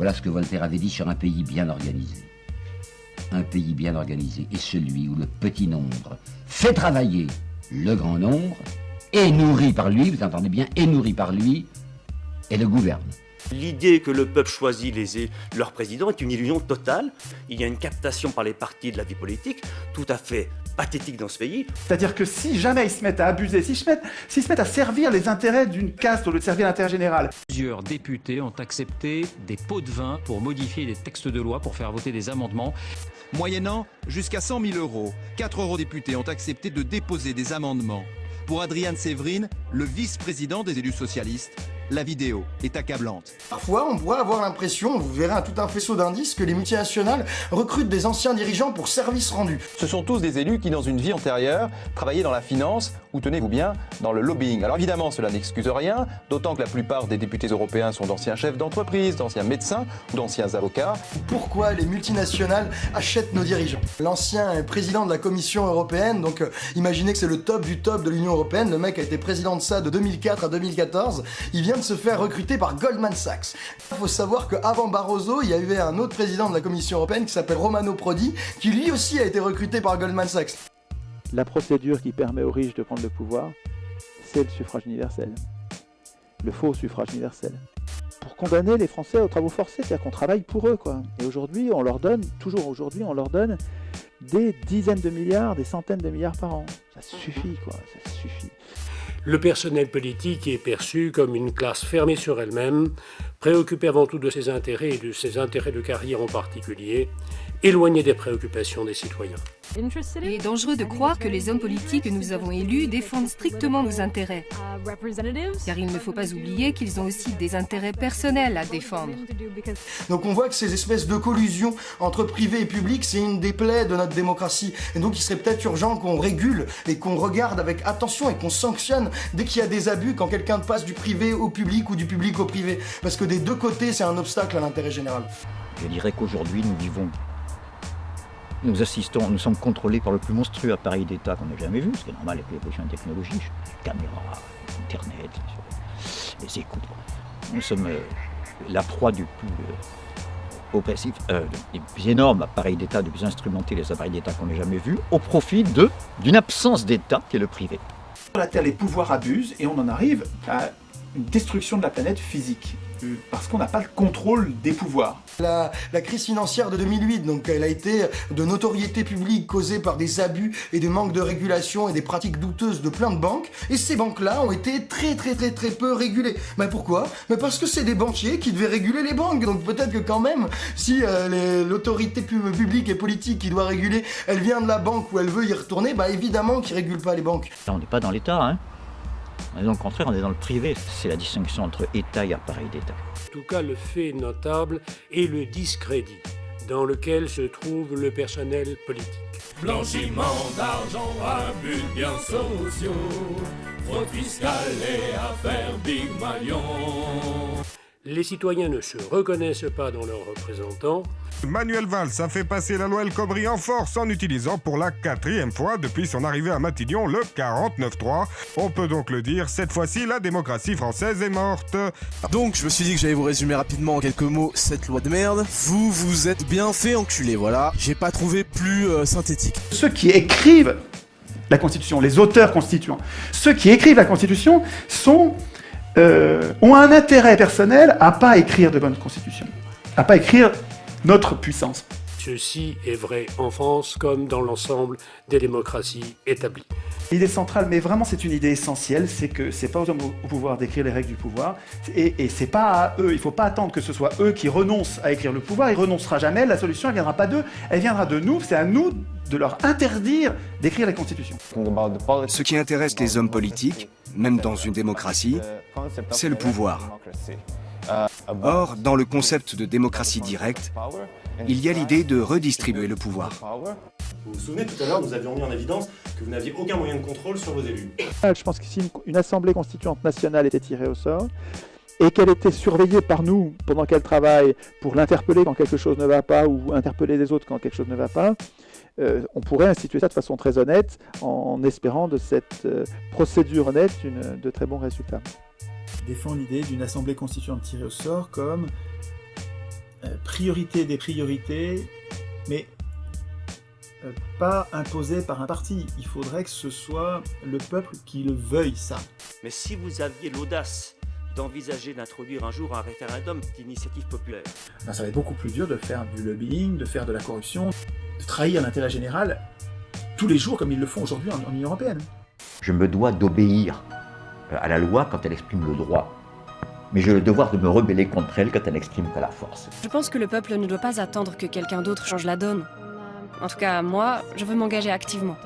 Voilà ce que Voltaire avait dit sur un pays bien organisé. Un pays bien organisé est celui où le petit nombre fait travailler le grand nombre, est nourri par lui, vous entendez bien, est nourri par lui, et le gouverne. L'idée que le peuple choisit leur président est une illusion totale. Il y a une captation par les partis de la vie politique tout à fait pathétique dans ce pays. C'est-à-dire que si jamais ils se mettent à abuser, s'ils se mettent à servir les intérêts d'une caste au lieu de servir l'intérêt général. Plusieurs députés ont accepté des pots de vin pour modifier les textes de loi, pour faire voter des amendements. Moyennant jusqu'à 100 000 €, 4 eurodéputés ont accepté de déposer des amendements. Pour Adrian Séverine, le vice-président des élus socialistes, la vidéo est accablante. Parfois, on pourrait avoir l'impression, vous verrez tout un faisceau d'indices, que les multinationales recrutent des anciens dirigeants pour service rendu. Ce sont tous des élus qui, dans une vie antérieure, travaillaient dans la finance ou, tenez-vous bien, dans le lobbying. Alors évidemment, cela n'excuse rien, d'autant que la plupart des députés européens sont d'anciens chefs d'entreprise, d'anciens médecins ou d'anciens avocats. Pourquoi les multinationales achètent nos dirigeants? L'ancien président de la Commission européenne, donc imaginez que c'est le top du top de l'Union européenne, le mec a été président de ça de 2004 à 2014, il vient de se faire recruter par Goldman Sachs. Il faut savoir qu'avant Barroso, il y a eu un autre président de la Commission européenne qui s'appelle Romano Prodi, qui lui aussi a été recruté par Goldman Sachs. La procédure qui permet aux riches de prendre le pouvoir, c'est le suffrage universel. Le faux suffrage universel. Pour condamner les Français aux travaux forcés, c'est-à-dire qu'on travaille pour eux, quoi. Et aujourd'hui, on leur donne des dizaines de milliards, des centaines de milliards par an. Ça suffit, quoi, ça suffit. Le personnel politique est perçu comme une classe fermée sur elle-même, préoccupée avant tout de ses intérêts et de ses intérêts de carrière en particulier, éloignée des préoccupations des citoyens. Il est dangereux de croire que les hommes politiques que nous avons élus défendent strictement nos intérêts. Car il ne faut pas oublier qu'ils ont aussi des intérêts personnels à défendre. Donc on voit que ces espèces de collusions entre privé et public, c'est une des plaies de notre démocratie. Et donc il serait peut-être urgent qu'on régule et qu'on regarde avec attention et qu'on sanctionne dès qu'il y a des abus, quand quelqu'un passe du privé au public ou du public au privé. Parce que des deux côtés, c'est un obstacle à l'intérêt général. Je dirais qu'aujourd'hui, nous sommes contrôlés par le plus monstrueux appareil d'État qu'on ait jamais vu, ce qui est normal avec l'évolution des technologies, les caméras, Internet, les écoutes. Nous sommes la proie du plus oppressif, des plus énormes appareils d'État, des plus instrumentés, les appareils d'État qu'on ait jamais vus, au profit d'une absence d'État qui est le privé. Sur la Terre, les pouvoirs abusent et on en arrive à une destruction de la planète physique. Parce qu'on n'a pas le contrôle des pouvoirs. La crise financière de 2008, donc elle a été de notoriété publique causée par des abus et des manques de régulation et des pratiques douteuses de plein de banques. Et ces banques-là ont été très peu régulées. Mais pourquoi? Mais parce que c'est des banquiers qui devaient réguler les banques. Donc peut-être que quand même, si l'autorité publique et politique qui doit réguler, elle vient de la banque ou elle veut y retourner, bah évidemment qu'ils régulent pas les banques. Là, on n'est pas dans l'État, hein. Mais au contraire, on est dans le privé. C'est la distinction entre État et appareil d'État. En tout cas, le fait notable est le discrédit dans lequel se trouve le personnel politique. Blanchiment d'argent à buts bien sociaux, fraude fiscale et affaires Big Malion. Les citoyens ne se reconnaissent pas dans leurs représentants. Manuel Valls a fait passer la loi El Khomri en force en utilisant pour la 4e fois depuis son arrivée à Matignon le 49.3. On peut donc le dire, cette fois-ci, la démocratie française est morte. Donc, je me suis dit que j'allais vous résumer rapidement en quelques mots cette loi de merde. Vous êtes bien fait enculer, voilà. J'ai pas trouvé plus synthétique. Ceux qui écrivent la Constitution, les auteurs constituants, ceux qui écrivent la Constitution ont un intérêt personnel à pas écrire de bonnes constitutions, à pas écrire notre puissance. Ceci est vrai en France comme dans l'ensemble des démocraties établies. L'idée centrale, mais vraiment c'est une idée essentielle, c'est que c'est pas aux hommes au pouvoir d'écrire les règles du pouvoir, et c'est pas à eux, il faut pas attendre que ce soit eux qui renoncent à écrire le pouvoir, ils renonceront jamais, la solution elle viendra pas d'eux, elle viendra de nous, c'est à nous de leur interdire d'écrire la Constitution. Ce qui intéresse les hommes politiques, même dans une démocratie, c'est le pouvoir. Or, dans le concept de démocratie directe, il y a l'idée de redistribuer le pouvoir. Vous vous souvenez, tout à l'heure, nous avions mis en évidence que vous n'aviez aucun moyen de contrôle sur vos élus. Je pense que si une assemblée constituante nationale était tirée au sort, et qu'elle était surveillée par nous pendant qu'elle travaille pour l'interpeller quand quelque chose ne va pas, ou interpeller les autres quand quelque chose ne va pas, on pourrait instituer ça de façon très honnête, en espérant de cette procédure honnête de très bons résultats. Défend l'idée d'une assemblée constituante tirée au sort comme priorité des priorités, mais pas imposée par un parti. Il faudrait que ce soit le peuple qui le veuille, ça. Mais si vous aviez l'audace d'envisager d'introduire un jour un référendum d'initiative populaire, Ben, ça va être beaucoup plus dur de faire du lobbying, de faire de la corruption, de trahir l'intérêt général tous les jours comme ils le font aujourd'hui en Union européenne. Je me dois d'obéir à la loi quand elle exprime le droit. Mais j'ai le devoir de me rebeller contre elle quand elle n'exprime que la force. Je pense que le peuple ne doit pas attendre que quelqu'un d'autre change la donne. En tout cas, moi, je veux m'engager activement.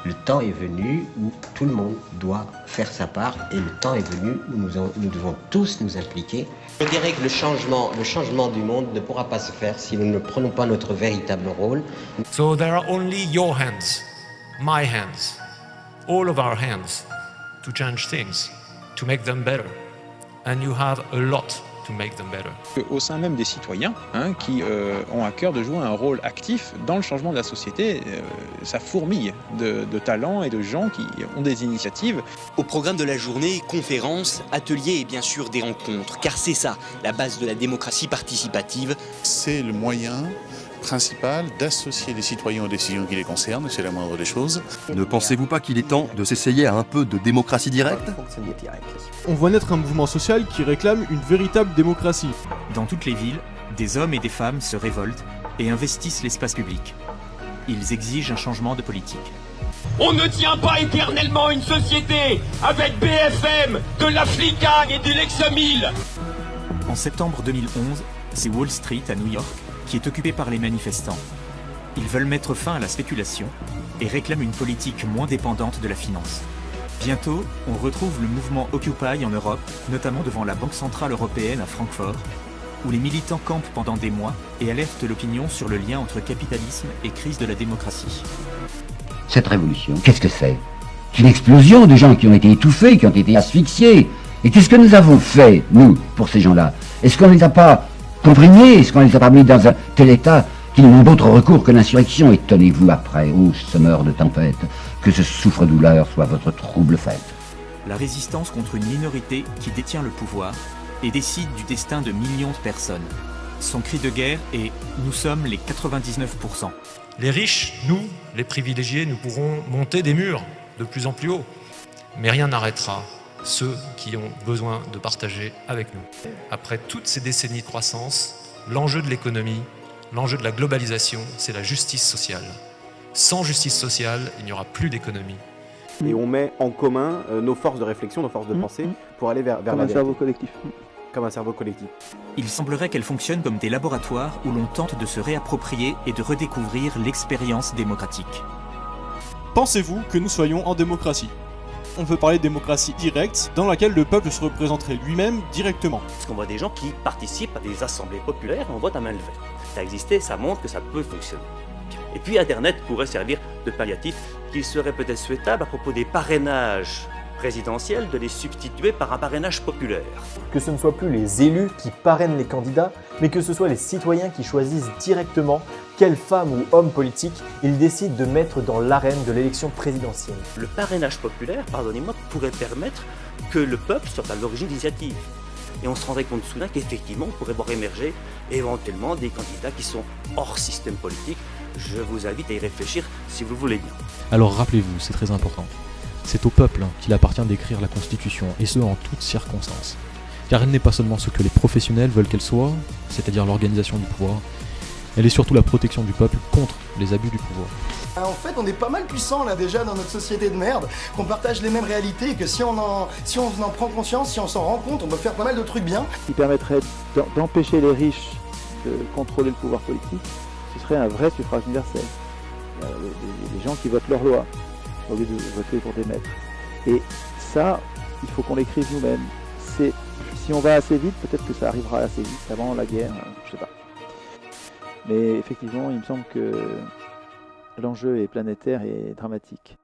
Le temps est venu où tout le monde doit faire sa part et le temps est venu où nous devons tous nous impliquer. Je dirais que le changement du monde ne pourra pas se faire si nous ne prenons pas notre véritable rôle. So there are only your hands, my hands, all of our hands to change things, to make them better. And you have a lot to make them better. Au sein même des citoyens qui ont à cœur de jouer un rôle actif dans le changement de la société, ça fourmille de talents et de gens qui ont des initiatives. Au programme de la journée, conférences, ateliers et bien sûr des rencontres, car c'est ça, la base de la démocratie participative. C'est le moyen principal d'associer les citoyens aux décisions qui les concernent, c'est la moindre des choses. Ne pensez-vous pas qu'il est temps de s'essayer à un peu de démocratie directe ? On voit naître un mouvement social qui réclame une véritable démocratie. Dans toutes les villes, des hommes et des femmes se révoltent et investissent l'espace public. Ils exigent un changement de politique. On ne tient pas éternellement une société avec BFM, de la flicagne et du Lexamil. En septembre 2011, c'est Wall Street à New York qui est occupé par les manifestants. Ils veulent mettre fin à la spéculation et réclament une politique moins dépendante de la finance. Bientôt, on retrouve le mouvement Occupy en Europe, notamment devant la Banque Centrale Européenne à Francfort, où les militants campent pendant des mois et alertent l'opinion sur le lien entre capitalisme et crise de la démocratie. Cette révolution, qu'est-ce que c'est? C'est une explosion de gens qui ont été étouffés, qui ont été asphyxiés. Et qu'est-ce que nous avons fait, nous, pour ces gens-là? Est-ce qu'on ne les a pas comprimés? Est-ce qu'on ne les a pas mis dans un tel état qu'ils n'ont d'autre recours que l'insurrection? Et tenez-vous après, ô semeurs de tempête, que ce souffre-douleur soit votre trouble fête. La résistance contre une minorité qui détient le pouvoir et décide du destin de millions de personnes. Son cri de guerre est « Nous sommes les 99%. » Les riches, nous, les privilégiés, nous pourrons monter des murs de plus en plus haut. Mais rien n'arrêtera ceux qui ont besoin de partager avec nous. Après toutes ces décennies de croissance, l'enjeu de l'économie, l'enjeu de la globalisation, c'est la justice sociale. Sans justice sociale, il n'y aura plus d'économie. Et on met en commun nos forces de réflexion, nos forces de pensée pour aller vers Comme la un cerveau collectif. Comme un cerveau collectif. Il semblerait qu'elles fonctionnent comme des laboratoires où l'on tente de se réapproprier et de redécouvrir l'expérience démocratique. Pensez-vous que nous soyons en démocratie? On peut parler de démocratie directe, dans laquelle le peuple se représenterait lui-même directement. Parce qu'on voit des gens qui participent à des assemblées populaires et on vote à main levée. Ça a existé, ça montre que ça peut fonctionner. Et puis Internet pourrait servir de palliatif qu'il serait peut-être souhaitable à propos des parrainages présidentiels de les substituer par un parrainage populaire. Que ce ne soit plus les élus qui parrainent les candidats, mais que ce soit les citoyens qui choisissent directement quelle femme ou homme politique ils décident de mettre dans l'arène de l'élection présidentielle. Le parrainage populaire, pardonnez-moi, pourrait permettre que le peuple soit à l'origine d'initiatives. Et on se rendrait compte soudain qu'effectivement, on pourrait voir émerger éventuellement des candidats qui sont hors système politique. Je vous invite à y réfléchir si vous voulez bien. Alors rappelez-vous, c'est très important. C'est au peuple qu'il appartient d'écrire la Constitution, et ce en toutes circonstances. Car elle n'est pas seulement ce que les professionnels veulent qu'elle soit, c'est-à-dire l'organisation du pouvoir, elle est surtout la protection du peuple contre les abus du pouvoir. En fait, on est pas mal puissant là déjà dans notre société de merde, qu'on partage les mêmes réalités et que si on en prend conscience, si on s'en rend compte, on peut faire pas mal de trucs bien. Qui permettrait d'empêcher les riches de contrôler le pouvoir politique, ce serait un vrai suffrage universel. Les gens qui votent leur loi, au lieu de voter pour des maîtres. Et ça, il faut qu'on l'écrive nous-mêmes. Si on va assez vite, peut-être que ça arrivera assez vite, avant la guerre, je sais pas. Mais effectivement, il me semble que l'enjeu est planétaire et dramatique.